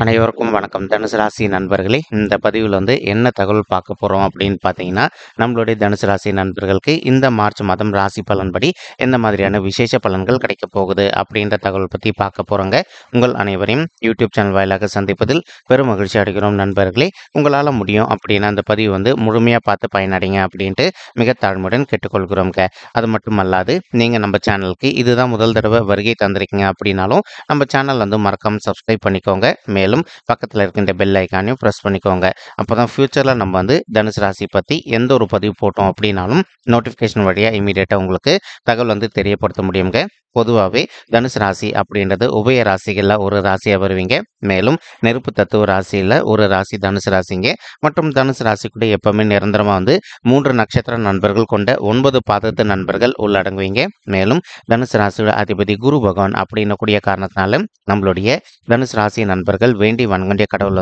அனைவருக்கும் வணக்கம். தனுசு ராசி நண்பர்களே, இந்த பதிவில் என்ன தகவல் பார்க்க போகிறோம் அப்படின்னு பார்த்தீங்கன்னா, நம்மளுடைய தனுசு ராசி நண்பர்களுக்கு இந்த மார்ச் மாதம் ராசி பலன்படி எந்த மாதிரியான விசேஷ பலன்கள் கிடைக்க போகுது அப்படின்ற தகவல் பற்றி பார்க்க போகிறோங்க. உங்கள் அனைவரையும் யூடியூப் சேனல் வாயிலாக சந்திப்பதில் பெரும் மகிழ்ச்சி அடைகிறோம் நண்பர்களே. உங்களால் முடியும் அப்படின்னா அந்த பதிவு முழுமையாக பார்த்து பயனடைங்க அப்படின்ட்டு மிக தாழ்மையுடன் கேட்டுக்கொள்கிறோங்க. அது மட்டும் அல்லாது நீங்கள் நம்ம சேனலுக்கு இதுதான் முதல் தடவை வருகை தந்திருக்கீங்க அப்படின்னாலும் நம்ம சேனல் மறக்காம சப்ஸ்கிரைப் பண்ணிக்கோங்க. மேலும் பக்கத்தில் இருக்கின்ற பெல் ஐக்கானையும் ப்ரெஸ் பண்ணிக்கோங்க. அப்போ தான் ஃப்யூச்சரில் நம்ம தனுசு ராசி பற்றி எந்த ஒரு பதிவு போட்டோம் அப்படின்னாலும் நோட்டிஃபிகேஷன் வழியாக இமீடியட்டாக உங்களுக்கு தகவல் தெரியப்படுத்த முடியுங்க. பொதுவாகவே தனுசு ராசி அப்படின்றது உபய ராசிகளில் ஒரு ராசியாக வருவீங்க. மேலும் நெருப்பு தத்துவ ராசியில் ஒரு ராசி தனுசு ராசிங்க. மற்றும் தனுசு ராசி கூட எப்பவுமே நிரந்தரமாக 3 நட்சத்திர நண்பர்கள் கொண்ட 9 பாதத்து நண்பர்கள் உள்ளடங்குவீங்க. மேலும் தனுசு ராசியோட அதிபதி குரு பகவான் அப்படின்னக்கூடிய காரணத்தினால நம்மளுடைய தனுசு ராசி நண்பர்கள் வேண்டி வணங்கிய கடவுள்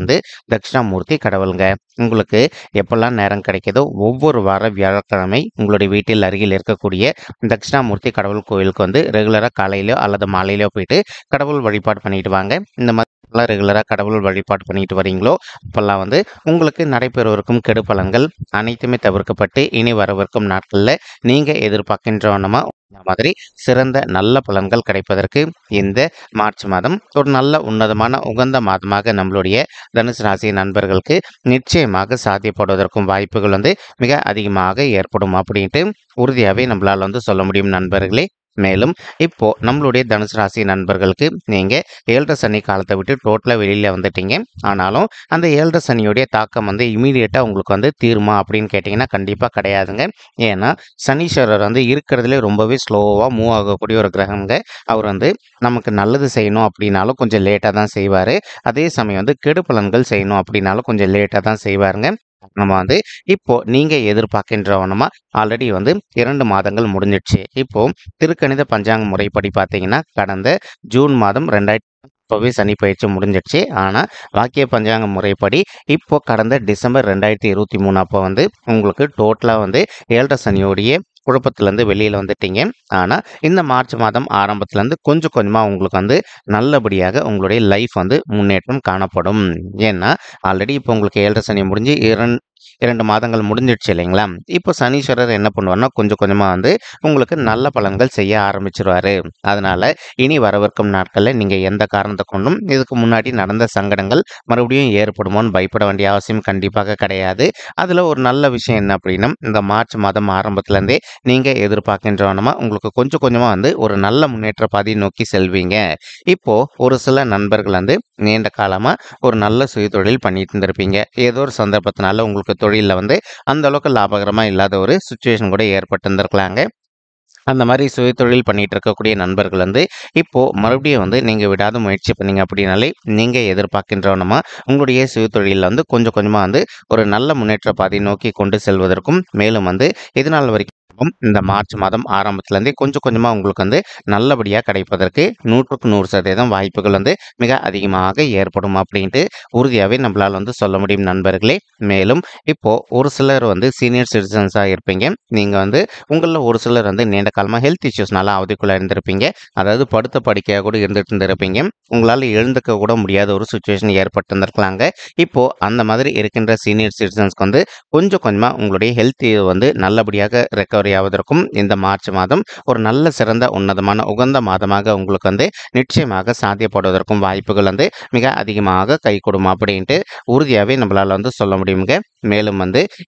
தட்சிணாமூர்த்தி கடவுளுங்க. உங்களுக்கு எப்பெல்லாம் நேரம் கிடைக்குதோ ஒவ்வொரு வார வியாழக்கிழமை உங்களுடைய வீட்டில் அருகில் இருக்கக்கூடிய தட்சிணாமூர்த்தி கடவுள் கோயிலுக்கு ரெகுலராக காலையிலோ அல்லது மாலையிலோ போயிட்டு கடவுள் வழிபாடு பண்ணிட்டு வாங்க. இந்த மாதிரி ரெகுலராக கடவுள் வழிபாடு பண்ணிட்டு வரீங்களோ அப்பெல்லாம் உங்களுக்கு நடைபெறுவதற்கும் கெடு பலன்கள் அனைத்துமே தவிர்க்கப்பட்டு இனி வரவிருக்கும் நாட்களில் நீங்கள் எதிர்பார்க்கின்றவனமா இந்த மாதிரி சிறந்த நல்ல பலன்கள் கிடைப்பதற்கு இந்த மார்ச் மாதம் ஒரு நல்ல உன்னதமான உகந்த மாதமாக நம்மளுடைய தனுசு ராசி நண்பர்களுக்கு நிச்சயமாக சாத்தியப்படுவதற்கும் வாய்ப்புகள் மிக அதிகமாக ஏற்படும் அப்படின்ட்டு உறுதியாகவே நம்மளால் சொல்ல முடியும் நண்பர்களே. மேலும் இப்போ நம்மளுடைய தனுசு ராசி நண்பர்களுக்கு நீங்க 7 சனி காலத்தை விட்டு டோட்டலா வெளியில வந்துட்டீங்க. ஆனாலும் அந்த 7 சனியுடைய தாக்கம் இமீடியட்டா உங்களுக்கு தீருமா அப்படின்னு கேட்டீங்கன்னா கண்டிப்பா கிடையாதுங்க. ஏன்னா சனீஸ்வரர் இருக்கிறதுலே ரொம்பவே ஸ்லோவா மூவ் ஆகக்கூடிய ஒரு கிரகங்க. அவர் நமக்கு நல்லது செய்யணும் அப்படின்னாலும் கொஞ்சம் லேட்டா தான் செய்வாரு. அதே சமயம் கெடு பலன்கள் செய்யணும் அப்படின்னாலும் கொஞ்சம் லேட்டா தான் செய்வாருங்க. நம்ம இப்போ நீங்க எதிர்பார்க்கின்றவனமா ஆல்ரெடி 2 மாதங்கள் முடிஞ்சிடுச்சு. இப்போ திருக்கணித பஞ்சாங்க முறைப்படி பார்த்தீங்கன்னா கடந்த ஜூன் மாதம் 2000 இப்போவே சனி பயிற்சி முடிஞ்சிடுச்சு. ஆனால் வாக்கிய பஞ்சாங்க முறைப்படி இப்போ கடந்த டிசம்பர் 2023 அப்போ உங்களுக்கு டோட்டலாக 7 சனியோடைய குழப்பத்திலேருந்து வெளியில் வந்துட்டீங்க. ஆனால் இந்த மார்ச் மாதம் ஆரம்பத்துலேருந்து கொஞ்சம் கொஞ்சமாக உங்களுக்கு நல்லபடியாக உங்களுடைய லைஃப் முன்னேற்றம் காணப்படும். ஏன்னா ஆல்ரெடி இப்போ உங்களுக்கு 7 சனி முடிஞ்சு 2 மாதங்கள் முடிஞ்சிடுச்சு இல்லைங்களா? இப்போ சனீஸ்வரர் என்ன பண்ணுவார்னா கொஞ்சம் கொஞ்சமாக உங்களுக்கு நல்ல பலன்கள் செய்ய ஆரம்பிச்சிருவாரு. அதனால இனி வரவிருக்கும் நாட்களில் நீங்கள் எந்த காரணத்தை கொண்டும் இதுக்கு முன்னாடி நடந்த சங்கடங்கள் மறுபடியும் ஏற்படுமோன்னு பயப்பட வேண்டிய அவசியம் கண்டிப்பாக கிடையாது. அதில் ஒரு நல்ல விஷயம் என்ன அப்படின்னா இந்த மார்ச் மாதம் ஆரம்பத்துலேருந்தே நீங்கள் எதிர்பார்க்கின்றவனமா உங்களுக்கு கொஞ்சம் கொஞ்சமாக ஒரு நல்ல முன்னேற்ற பாதையை நோக்கி செல்வீங்க. இப்போ ஒரு சில நண்பர்கள் நீண்ட காலமாக ஒரு நல்ல சுயதொழில் பண்ணிட்டு இருந்திருப்பீங்க. ஏதோ ஒரு சந்தர்ப்பத்தினால உங்களுக்கு தொழிலில் அந்த அளவுக்கு லாபகரமாக இல்லாத ஒரு சுச்சுவேஷன் கூட ஏற்பட்டு இருந்திருக்கலாங்க. அந்த மாதிரி சுயதொழில் பண்ணிட்டு இருக்கக்கூடிய நண்பர்கள் இப்போ மறுபடியும் நீங்கள் விடாத முயற்சி பண்ணீங்க அப்படின்னாலே நீங்கள் எதிர்பார்க்கின்றவனமா உங்களுடைய சுயதொழிலில் கொஞ்சம் கொஞ்சமாக ஒரு நல்ல முன்னேற்ற பாதையை நோக்கி கொண்டு செல்வதற்கும் மேலும் இதனால் வரைக்கும் இந்த மார்ச் மாதம் ஆரம்பத்திலேருந்தே கொஞ்சம் கொஞ்சமாக உங்களுக்கு நல்லபடியாக கிடைப்பதற்கு 100க்கு 100% வாய்ப்புகள் மிக அதிகமாக ஏற்படும் அப்படின்ட்டு உறுதியாகவே நம்மளால் சொல்ல முடியும் நண்பர்களே. மேலும் இப்போ ஒரு சிலர் சீனியர் சிட்டிசன்ஸாக இருப்பீங்க. நீங்கள் உங்களில் ஒரு சிலர் நீண்ட காலமாக ஹெல்த் இஷ்யூஸ்னால அவதிக்குள்ளே இருந்திருப்பீங்க. அதாவது படுத்த படுக்கையாக கூட இருந்துட்டு இருந்திருப்பீங்க. உங்களால் எழுந்துக்க கூட முடியாத ஒரு சுச்சுவேஷன் ஏற்பட்டு இருந்திருக்கலாங்க. இப்போ அந்த மாதிரி இருக்கின்ற சீனியர் சிட்டிசன்ஸ்க்கு கொஞ்சம் கொஞ்சமாக உங்களுடைய ஹெல்த் நல்லபடியாக ரெக்கவரி ஆவதற்கும் இந்த மார்ச் மாதம் ஒரு நல்ல சிறந்த உன்னதமான உகந்த மாதமாக உங்களுக்கு நிச்சயமாக சாத்தியப்படுவதற்கும் வாய்ப்புகள் மிக அதிகமாக கை கொடுமா அப்படின்ட்டு உறுதியாகவே நம்மளால் சொல்ல முடியுங்க. மேலும்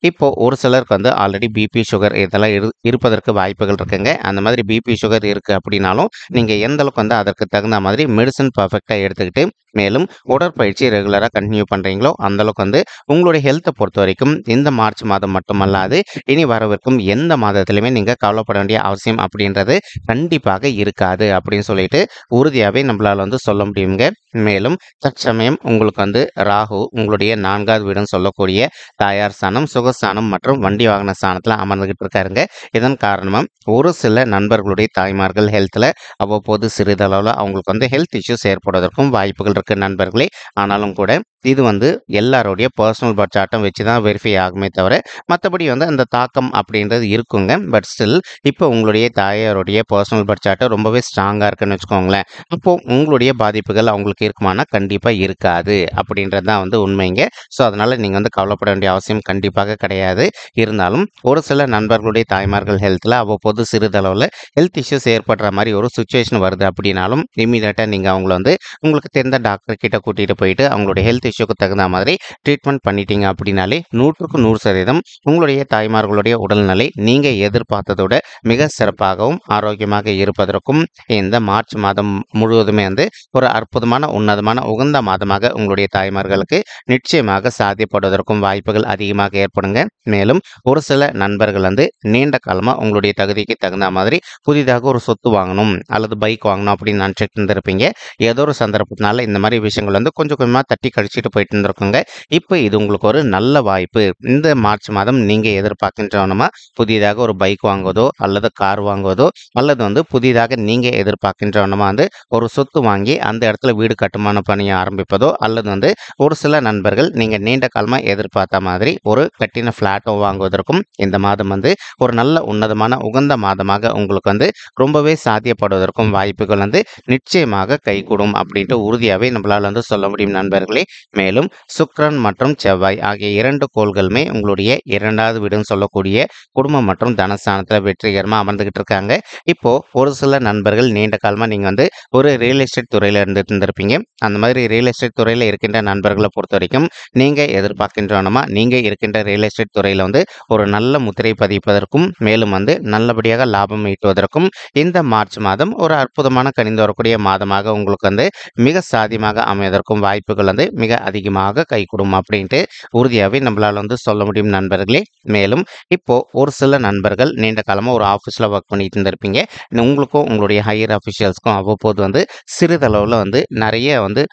இப்போ ஒரு சிலருக்கு ஆல்ரெடி பிபி சுகர் இதெல்லாம் இருப்பதற்கு வாய்ப்புகள் இருக்குங்க. அந்த மாதிரி பிபி சுகர் இருக்குது அப்படின்னாலும் நீங்கள் எந்த அளவுக்கு அதற்கு தகுந்த மாதிரி மெடிசன் பர்ஃபெக்டாக எடுத்துக்கிட்டு மேலும் உடற்பயிற்சி ரெகுலராக கண்டினியூ பண்ணுறீங்களோ அந்தளவுக்கு உங்களுடைய ஹெல்த்தை பொறுத்த வரைக்கும் இந்த மார்ச் மாதம் மட்டுமல்லாது இனி வரவிருக்கும் எந்த மாதத்திலுமே நீங்கள் கவலைப்பட வேண்டிய அவசியம் அப்படின்றது கண்டிப்பாக இருக்காது அப்படின்னு சொல்லிட்டு உறுதியாகவே நம்மளால் சொல்ல முடியுங்க. மேலும் தற்சமயம் உங்களுக்கு ராகு உங்களுடைய 4வது வீடுன்னு சொல்லக்கூடிய தாயார் ஸ்தானம், சுகஸ்தானம் மற்றும் வண்டி வாகன ஸ்தானத்தில் அமர்ந்துகிட்டு இருக்காருங்க. இதன் காரணமாக ஒரு சில நண்பர்களுடைய தாய்மார்கள் ஹெல்த்தில் அவ்வப்போது சிறிதளவில் அவங்களுக்கு ஹெல்த் இஷ்யூஸ் ஏற்படுவதற்கும் வாய்ப்புகள் இருக்குது நண்பர்களே. ஆனாலும் கூட இது வந்து எல்லாருடைய பர்சனல் சார்ட்டும் வச்சு தான் வெரிஃபை ஆகுமே தவிர, மத்தபடி வந்து அந்த தாக்கம் அப்படின்றது இருக்குங்க. பட் ஸ்டில் இப்போ உங்களுடைய தாயாருடைய பர்சனல் சார்ட் ரொம்பவே ஸ்ட்ராங்கா இருக்குன்னு வச்சுக்கோங்களேன். அப்போ உங்களுடைய பாதிப்புகள் அவங்களுக்கு இருக்குமானா, கண்டிப்பா இருக்காது. அப்படின்றது தான் வந்து உண்மைங்க. ஸோ, அதனால நீங்க வந்து கவலைப்பட வேண்டிய அவசியம் கண்டிப்பாக கிடையாது. இருந்தாலும் ஒரு சில நண்பர்களுடைய தாய்மார்கள் ஹெல்த்ல அவ்வப்போது சிறிதளவுல ஹெல்த் இஷ்யூஸ் ஏற்படுற மாரி ஒரு சிச்சுவேஷன் வருது அப்படின்னாலும், இம்மீடியட்டா நீங்க அவங்கள வந்து உங்களுக்கு தெரிந்த டாக்டர் கிட்ட கூட்டிட்டு போயிட்டு அவங்களுடைய ஹெல்த் இஷ்யூக்கு தகுந்த மாதிரி ட்ரீட்மெண்ட் பண்ணிட்டீங்க அப்படின்னாலே 100க்கு 100% உங்களுடைய தாய்மார்களுடைய உடல்நிலை நீங்க எதிர்பார்த்ததோட மிக சிறப்பாகவும், ஆரோக்கியமாக இருப்பதற்கும் இந்த மார்ச் மாதம் முழுவதுமே வந்து ஒரு அற்புதமான, உன்னதமான, உகந்த மாதமாக உங்களுடைய தாய்மார்களுக்கு நிச்சயமாக சாத்தியப்படுவதற்கும் வாய்ப்புகள் அதிகமாக ஏற்படுங்க. மேலும் ஒரு சில நண்பர்கள் வந்து நீண்ட காலமா உங்களுடைய தகுதிக்கு தகுந்த மாதிரி புதிதாக ஒரு சொத்து வாங்கணும் அல்லது பைக் வாங்கணும் அப்படின்னு நினைச்சிட்டு இருந்திருப்பீங்க. ஏதோ ஒரு சந்தர்ப்பத்தினால இந்த மாதிரி விஷயங்கள் வந்து கொஞ்சம் கொஞ்சமா தட்டி கழிச்சிட்டு போயிட்டு இருந்திருக்குங்க. இப்போ இது உங்களுக்கு ஒரு நல்ல வாய்ப்பு. இந்த மார்ச் மாதம் நீங்க எதிர்பார்க்கின்றவனமா புதிதாக ஒரு பைக் வாங்குவதோ அல்லது கார் வாங்குவதோ அல்லது வந்து புதிதாக நீங்க எதிர்பார்க்கின்றவனமா வந்து ஒரு சொத்து வாங்கி அந்த இடத்துல வீடு கட்டுமான பணியை ஆரம்பிப்பதோ அல்லது வந்து ஒரு சில நண்பர்கள் நீங்க நீண்ட காலமா எதிர்பார்த்த மாதிரி ஒரு கட்டின பிளாட்டோ வாங்குவதற்கும் இந்த மாதம் வந்து ஒரு நல்ல உன்னதமான உகந்த மாதமாக உங்களுக்கு வந்து ரொம்பவே சாத்தியப்படுவதற்கும் வாய்ப்புகள் வந்து நிச்சயமாக கைகூடும் அப்படின்ட்டு உறுதியாவே நம்மளால வந்து சொல்ல முடியும் நண்பர்களே. மேலும் சுக்கிரன் மற்றும் செவ்வாய் ஆகிய 2 கோள்களுமே உங்களுடைய 2வது வீடுன்னு சொல்லக்கூடிய குடும்பம் மற்றும் தனஸ்தானத்துல வெற்றிகரமா அமர்ந்துகிட்டு இருக்காங்க. இப்போ ஒரு சில நண்பர்கள் நீண்ட காலமா நீங்க வந்து ஒரு ரியல் எஸ்டேட் துறையில இருந்துட்டு இருந்திருப்பீங்க. அந்த மாதிரி ரியல் எஸ்டேட் துறையில இருக்கின்ற நண்பர்களை பொறுத்தவரைக்கும் நீங்க எதிர்பார்க்கின்றவனமா நீங்க இருக்கின்ற ரியல் எஸ்டேட் துறையில வந்து ஒரு நல்ல முத்திரை பதிப்பதற்கும் மேலும் வந்து நல்லபடியாக லாபம் ஈட்டுவதற்கும் இந்த மார்ச் மாதம் ஒரு அற்புதமான கனிந்து வரக்கூடிய மாதமாக உங்களுக்கு வந்து மிக சாத்தியமாக அமைவதற்கும் வாய்ப்புகள் வந்து மிக அதிகமாக கைகூடும் அப்படின்ட்டு உறுதியாவே நம்மளால வந்து சொல்ல முடியும் நண்பர்களே. மேலும் இப்போ ஒரு சில நண்பர்கள் நீண்ட காலமா ஒரு ஆஃபீஸ்ல ஒர்க் பண்ணிட்டு இருந்திருப்பீங்க. உங்களுக்கும் உங்களுடைய ஹையர் அஃபிஷியல்ஸ்க்கும் அவ்வப்போது வந்து சிறிதளவுல வந்து நிறைய வந்து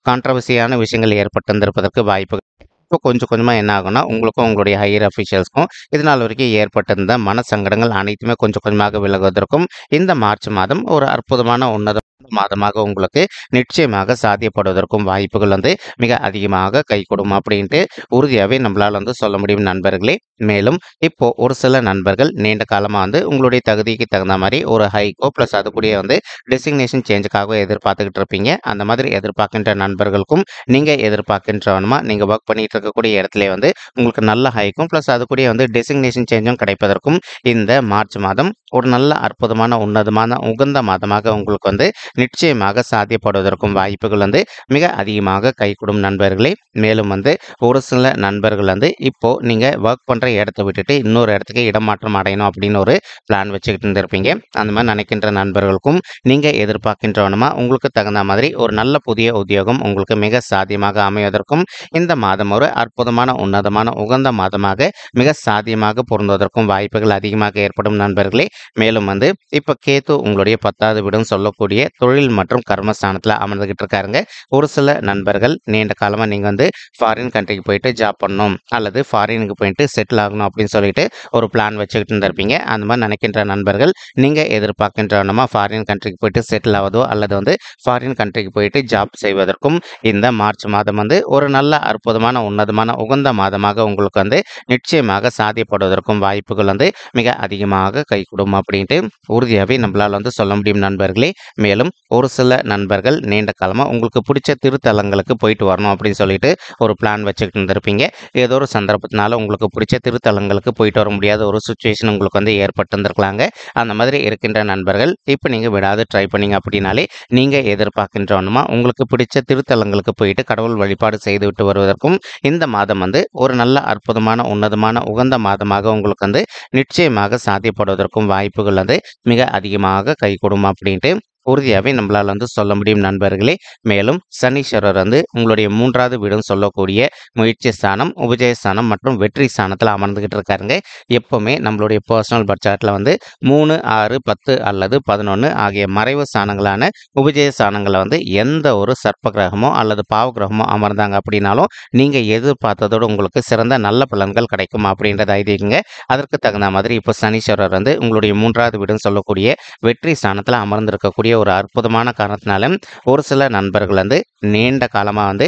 கான்ட்ரோவர்சியான விஷயங்கள் ஏற்பட்டிருந்திருப்பதற்கு வாய்ப்பு. இப்போ கொஞ்சம் கொஞ்சமா என்ன ஆகும்னா, உங்களுக்கும் உங்களுடைய ஹையர் அஃபிஷியல்ஸ்க்கும் இதுநாள் வரைக்கும் ஏற்பட்டிருந்த மனசங்கடங்கள் அனைத்துமே கொஞ்சம் கொஞ்சமாக விலகுவதற்கும் இந்த மார்ச் மாதம் ஒரு அற்புதமான உன்னத மாதமாக உங்களுக்கு நிச்சயமாக சாத்தியப்படுவதற்கும் வாய்ப்புகள் வந்து மிக அதிகமாக கைகூடும் அப்படின்ட்டு உறுதியாவே நம்மளால வந்து சொல்ல முடியும் நண்பர்களே. மேலும் இப்போ ஒரு சில நண்பர்கள் நீண்ட காலமா வந்து உங்களுடைய தகுதிக்கு தகுந்த மாதிரி ஒரு ஹைக்கோ பிளஸ் அது கூடயே வந்து டெசிக்னேஷன் சேஞ்சுக்காக எதிர்பார்த்துக்கிட்டு இருப்பீங்க. அந்த மாதிரி எதிர்பார்க்கின்ற நண்பர்களுக்கும் நீங்க எதிர்பார்க்கின்றவனுமா நீங்க ஒர்க் பண்ணிட்டு இருக்கக்கூடிய இடத்துல வந்து உங்களுக்கு நல்ல ஹைக்கும் பிளஸ் அது கூடயே வந்து டெசிக்னேஷன் சேஞ்சும் கிடைப்பதற்கும் இந்த மார்ச் மாதம் ஒரு நல்ல அற்புதமான உன்னதமான உகந்த மாதமாக உங்களுக்கு வந்து நிச்சயமாக சாத்தியப்படுவதற்கும் வாய்ப்புகள் வந்து மிக அதிகமாக கைகூடும் நண்பர்களே. மேலும் வந்து ஒரு சில நண்பர்கள் வந்து இப்போ நீங்க ஒர்க் பண்ற இடத்த விட்டுட்டு இன்னொரு இடத்துக்கு இடமாற்றம் அடையணும் அப்படின்னு ஒரு பிளான் வச்சுக்கிட்டு இருந்திருப்பீங்க. அந்த மாதிரி நினைக்கின்ற நண்பர்களுக்கும் நீங்க எதிர்பார்க்கின்றவனுமா உங்களுக்கு தகுந்த மாதிரி ஒரு நல்ல புதிய உத்தியோகம் உங்களுக்கு மிக சாத்தியமாக அமைவதற்கும் இந்த மாதம் ஒரு அற்புதமான உன்னதமான உகந்த மாதமாக மிக சாத்தியமாக பொருந்துவதற்கும் வாய்ப்புகள் அதிகமாக ஏற்படும் நண்பர்களே. மேலும் வந்து இப்ப கேத்து உங்களுடைய 10வது வீடுன்னு சொல்லக்கூடிய தொழில் மற்றும் கர்மஸ்தானத்துல அமர்ந்துகிட்டு இருக்காருங்க. ஒரு சில நண்பர்கள் நீண்ட காலமா நீங்க வந்து ஃபாரின் கண்ட்ரிக்கு போயிட்டு ஜாப் பண்ணணும் அல்லது ஃபாரினுக்கு போயிட்டு செட்டில் ஆகணும் அப்படின்னு சொல்லிட்டு ஒரு பிளான் வச்சுக்கிட்டு இருந்திருப்பீங்க. அந்த மாதிரி நினைக்கின்ற நண்பர்கள் நீங்க எதிர்பார்க்கின்றவனமா ஃபாரின் கண்ட்ரிக்கு போயிட்டு செட்டில் ஆவதோ அல்லது வந்து ஃபாரின் கண்ட்ரிக்கு போயிட்டு ஜாப் செய்வதற்கும் இந்த மார்ச் மாதம் வந்து ஒரு நல்ல அற்புதமான உன்னதமான உகந்த மாதமாக உங்களுக்கு வந்து நிச்சயமாக சாத்தியப்படுவதற்கும் வாய்ப்புகள் வந்து மிக அதிகமாக கைகூடும் அப்படின்ட்டு உறுதியாவே நம்மளால வந்து சொல்ல முடியும் நண்பர்களே. மேலும் ஒரு சில நண்பர்கள் நீண்ட காலமா உங்களுக்கு பிடிச்ச திருத்தலங்களுக்கு போயிட்டு வரணும் அப்படின்னு சொல்லிட்டு ஒரு பிளான் வச்சுக்கிட்டு இருந்திருப்பீங்க. ஏதோ ஒரு சந்தர்ப்பத்தினால உங்களுக்கு பிடிச்ச திருத்தலங்களுக்கு போயிட்டு வர முடியாத ஒரு சுச்சுவேஷன் உங்களுக்கு வந்து ஏற்பட்டு இருந்திருக்கலாங்க. அந்த மாதிரி இருக்கின்ற நண்பர்கள் இப்போ நீங்க விடாது ட்ரை பண்ணீங்க அப்படின்னாலே நீங்க எதிர்பார்க்கின்றவனுமா உங்களுக்கு பிடிச்ச திருத்தலங்களுக்கு போயிட்டு கடவுள் வழிபாடு செய்துவிட்டு வருவதற்கும் இந்த மாதம் வந்து ஒரு நல்ல அற்புதமான உன்னதமான உகந்த மாதமாக உங்களுக்கு வந்து நிச்சயமாக சாத்தியப்படுவதற்கும் வாய்ப்புகள் வந்து மிக அதிகமாக கைகூடும் அப்படின்ட்டு உறுதியாவே நம்மளால வந்து சொல்ல முடியும் நண்பர்களே. மேலும் சனீஸ்வரர் வந்து உங்களுடைய 3வது வீடுன்னு சொல்லக்கூடிய முயற்சி ஸ்தானம், உபஜய ஸ்தானம் மற்றும் வெற்றி ஸ்தானத்துல அமர்ந்துகிட்டு இருக்காருங்க. எப்பவுமே நம்மளுடைய பர்சனல் பட்ஜெட்ல வந்து 3, 6, 10 அல்லது 11 ஆகிய மறைவு ஸ்தானங்களான உபஜய ஸ்தானங்களை வந்து எந்த ஒரு சர்ப்ப கிரகமோ அல்லது பாவ கிரகமோ அமர்ந்தாங்க அப்படின்னாலும் நீங்க எதிர்பார்த்ததோடு உங்களுக்கு சிறந்த நல்ல பலன்கள் கிடைக்கும் அப்படின்றத ஐதீகங்க. அதற்கு தகுந்த மாதிரி இப்போ சனீஸ்வரர் வந்து உங்களுடைய 3வது வீடுன்னு சொல்லக்கூடிய வெற்றி ஸ்தானத்துல அமர்ந்திருக்கக்கூடிய ஒரு அற்புதமான காரணத்தினால ஒரு சில நண்பர்கள் வந்து நீண்ட காலமா வந்து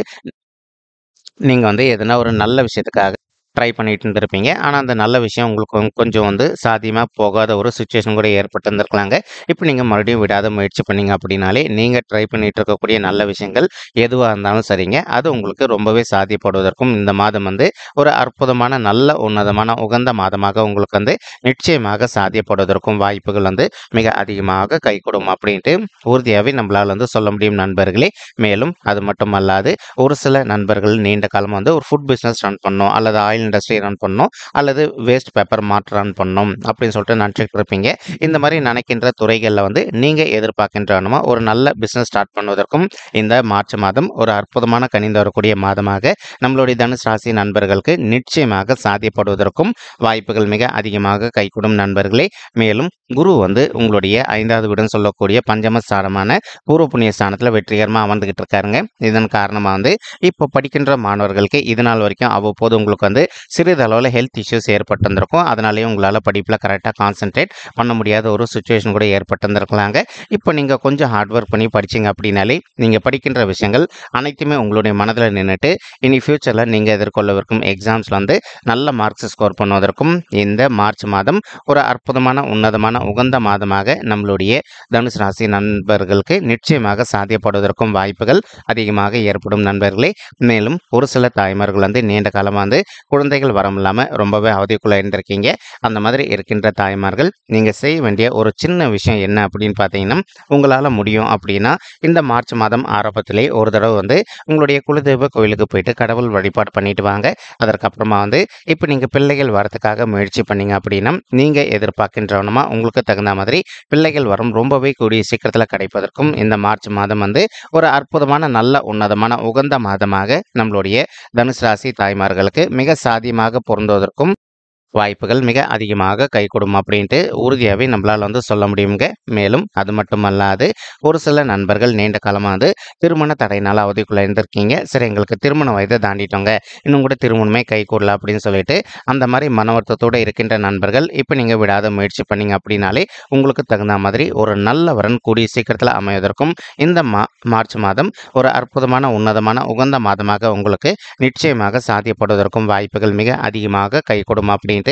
நீங்க வந்து எதனா ஒரு நல்ல விஷயத்துக்காக ட்ரை பண்ணிட்டு இருந்திருப்பீங்க. ஆனா, அந்த நல்ல விஷயம் உங்களுக்கு கொஞ்சம் வந்து சாத்தியமா போகாத ஒரு சிச்சுவேஷன் கூட ஏற்பட்டு இருந்திருக்கலாங்க. இப்ப நீங்க மறுபடியும் விடாத முயற்சி பண்ணீங்க அப்படின்னாலே, நீங்க ட்ரை பண்ணிட்டு இருக்கக்கூடிய நல்ல விஷயங்கள் எதுவா இருந்தாலும் சரிங்க, அது உங்களுக்கு ரொம்பவே சாத்தியப்படுவதற்கும் இந்த மாதம் வந்து ஒரு அற்புதமான, நல்ல உன்னதமான, உகந்த மாதமாக உங்களுக்கு வந்து நிச்சயமாக சாத்தியப்படுவதற்கும் வாய்ப்புகள் வந்து மிக அதிகமாக கைகூடும் அப்படின்ட்டு உறுதியாவே நம்மளால வந்து சொல்ல முடியும் நண்பர்களே. மேலும் அது மட்டுமல்லாது ஒரு சில நண்பர்கள் நீண்ட காலமா வந்து ஒரு ஃபுட் பிசினஸ் ரன் பண்ணணும், அல்லது ஆயில் இண்டஸ்ட்ரி ரன் பண்ணணும், அல்லது வேஸ்ட் பேப்பர் மார்ட் ரன் பண்ணணும் அப்படின்னு சொல்லிட்டு நினைச்சிட்டு இருப்பீங்க. இந்த மாதிரி நினைக்கின்ற துறைகள்ல வந்து நீங்க எதிர்பார்க்கின்றனமா ஒரு நல்ல பிசினஸ் ஸ்டார்ட் பண்ணுவதற்கும் இந்த மார்ச் மாதம் ஒரு அற்புதமான கனிந்து வரக்கூடிய மாதமாக நம்மளுடைய தனுசு ராசி நண்பர்களுக்கு நிச்சயமாக சாத்தியப்படுவதற்கும் வாய்ப்புகள் மிக அதிகமாக கைகூடும் நண்பர்களே. மேலும் குரு வந்து உங்களுடைய 5வது வீடுன்னு சொல்லக்கூடிய பஞ்சம ஸ்தானமான பூர்வ புண்ணிய ஸ்தானத்துல வெற்றிகரமா அமர்ந்துகிட்டு இருக்காருங்க. இதன் காரணமா வந்து இப்போ படிக்கின்ற மாணவர்களுக்கு இது நாள் வரைக்கும் அவ்வப்போது உங்களுக்கு வந்து சிறிதளவில் ஹெல்த் இஷ்யூஸ் ஏற்பட்டிருந்திருக்கும். அதனாலேயே உங்களால் படிப்பில் கரெக்டாக கான்சென்ட்ரேட் பண்ண முடியாத ஒரு சுச்சுவேஷன் கூட ஏற்பட்டிருந்திருக்கலாங்க. இப்போ நீங்கள் கொஞ்சம் ஹார்ட் ஒர்க் பண்ணி படிச்சீங்க அப்படின்னாலே நீங்கள் படிக்கின்ற விஷயங்கள் அனைத்துமே உங்களுடைய மனதில் நின்றுட்டு இனி ஃபியூச்சரில் நீங்கள் எதிர்கொள்ளவிருக்கும் எக்ஸாம்ஸில் வந்து நல்ல மார்க்ஸ் ஸ்கோர் பண்ணுவதற்கும் இந்த மார்ச் மாதம் ஒரு அற்புதமான உன்னதமான உகந்த மாதமாக நம்மளுடைய தனுசு ராசி நண்பர்களுக்கு நிச்சயமாக சாத்தியப்படுவதற்கும் வாய்ப்புகள் அதிகமாக ஏற்படும் நண்பர்களே. மேலும் ஒரு சில தாய்மார்கள் வந்து நீண்ட காலமாக வந்து குழந்தைகள் வரம் இல்லாமல் ரொம்பவே அவதிக்குள்ள இருந்திருக்கீங்க. அந்த மாதிரி இருக்கின்ற தாய்மார்கள் நீங்கள் செய்ய வேண்டிய ஒரு சின்ன விஷயம் என்ன அப்படின்னு பார்த்தீங்கன்னா, உங்களால் முடியும் அப்படின்னா இந்த மார்ச் மாதம் ஆரம்பத்திலே ஒரு தடவை வந்து உங்களுடைய குலதெய்வ கோயிலுக்கு போயிட்டு கடவுள் வழிபாடு பண்ணிட்டு வாங்க. அதற்கப்புறமா வந்து இப்போ நீங்கள் பிள்ளைகள் வரத்துக்காக முயற்சி பண்ணீங்க அப்படின்னா நீங்கள் எதிர்பார்க்கின்றவனமா உங்களுக்கு தகுந்த மாதிரி பிள்ளைகள் வரம் ரொம்பவே கூடிய சீக்கிரத்தில் கிடைப்பதற்கும் இந்த மார்ச் மாதம் வந்து ஒரு அற்புதமான நல்ல உன்னதமான உகந்த மாதமாக நம்மளுடைய தனுசு ராசி தாய்மார்களுக்கு மிக சாதியமாக பொருந்துவதற்கும் வாய்ப்புகள் மிக அதிகமாக கைகூடும் அப்படின்ட்டு உறுதியாகவே நம்மளால் வந்து சொல்ல முடியுங்க. மேலும் அது மட்டுமல்லாது ஒரு சில நண்பர்கள் நீண்ட காலமாக வந்து திருமண தடையினால் அவதிக்குள்ளே இருந்திருக்கீங்க. சரி, எங்களுக்கு திருமண வயதை தாண்டிட்டோங்க, இன்னும் கூட திருமணமே கைகூடல அப்படின்னு சொல்லிட்டு அந்த மாதிரி மன வருத்தத்தோடு இருக்கின்ற நண்பர்கள் இப்போ நீங்கள் விடாத முயற்சி பண்ணீங்க அப்படின்னாலே உங்களுக்கு தகுந்த மாதிரி ஒரு நல்ல வரன் கூடிய சீக்கிரத்தில் அமைவதற்கும் இந்த மார்ச் மாதம் ஒரு அற்புதமான உன்னதமான உகந்த மாதமாக உங்களுக்கு நிச்சயமாக சாத்தியப்படுவதற்கும் வாய்ப்புகள் மிக அதிகமாக கைகூடும் அப்படின்ட்டு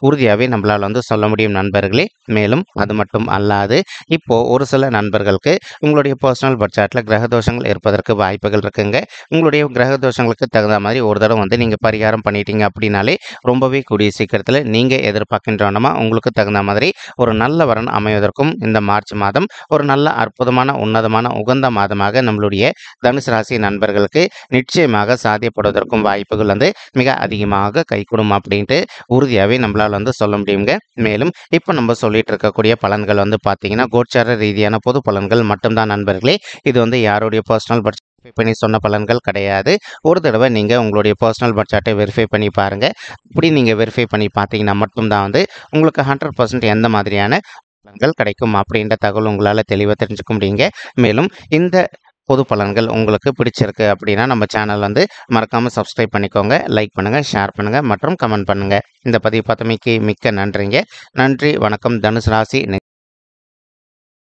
உறுதியாகவே நம்மளால் வந்து சொல்ல முடியும் நண்பர்களே. மேலும் அது மட்டும் அல்லாது இப்போ ஒரு சில நண்பர்களுக்கு உங்களுடைய பர்சனல் பட்ஜெட்டில் கிரக தோஷங்கள் இருப்பதற்கு வாய்ப்புகள் இருக்குங்க. உங்களுடைய கிரக தோஷங்களுக்கு தகுந்த மாதிரி ஒரு தடவை வந்து நீங்கள் பரிகாரம் பண்ணிட்டீங்க அப்படின்னாலே ரொம்பவே கூடிய சீக்கிரத்தில் நீங்கள் எதிர்பார்க்கின்றனமா உங்களுக்கு தகுந்த மாதிரி ஒரு நல்ல வரன் அமைவதற்கும் இந்த மார்ச் மாதம் ஒரு நல்ல அற்புதமான உன்னதமான உகந்த மாதமாக நம்மளுடைய தனுசு ராசி நண்பர்களுக்கு நிச்சயமாக சாத்தியப்படுவதற்கும் வாய்ப்புகள் வந்து மிக அதிகமாக கைகூடும் அப்படின்ட்டு உறுதியாகவே நம்மளால் வந்து சொல்ல முடியுங்க. மேலும் இப்போ நம்ம சொல்லிட்டு இருக்கக்கூடிய பலன்கள் வந்து பார்த்தீங்கன்னா கோச்சார ரீதியான பொது பலன்கள் மட்டும்தான் நண்பர்களே. இது வந்து யாருடைய பர்சனல் பட்ஜெட் பண்ணி சொன்ன பலன்கள் கிடையாது. ஒரு தடவை நீங்கள் உங்களுடைய பர்சனல் பட்ஜெட்டை வெரிஃபை பண்ணி பாருங்கள். இப்படி நீங்கள் வெரிஃபை பண்ணி பார்த்தீங்கன்னா மட்டும்தான் வந்து உங்களுக்கு 100% எந்த மாதிரியான பலன்கள் கிடைக்கும் அப்படின்ற தகவல் உங்களால் தெளிவாக தெரிஞ்சுக்க முடியுங்க. மேலும் இந்த பொது பலன்கள் உங்களுக்கு பிடிச்சிருக்கு அப்படின்னா நம்ம சேனல் வந்து மறக்காமல் சப்ஸ்கிரைப் பண்ணிக்கோங்க, லைக் பண்ணுங்கள், ஷேர் பண்ணுங்கள் மற்றும் கமெண்ட் பண்ணுங்கள். இந்த பதிவு பார்த்தமைக்கு மிக்க நன்றிங்க. நன்றி, வணக்கம். தனுசு ராசி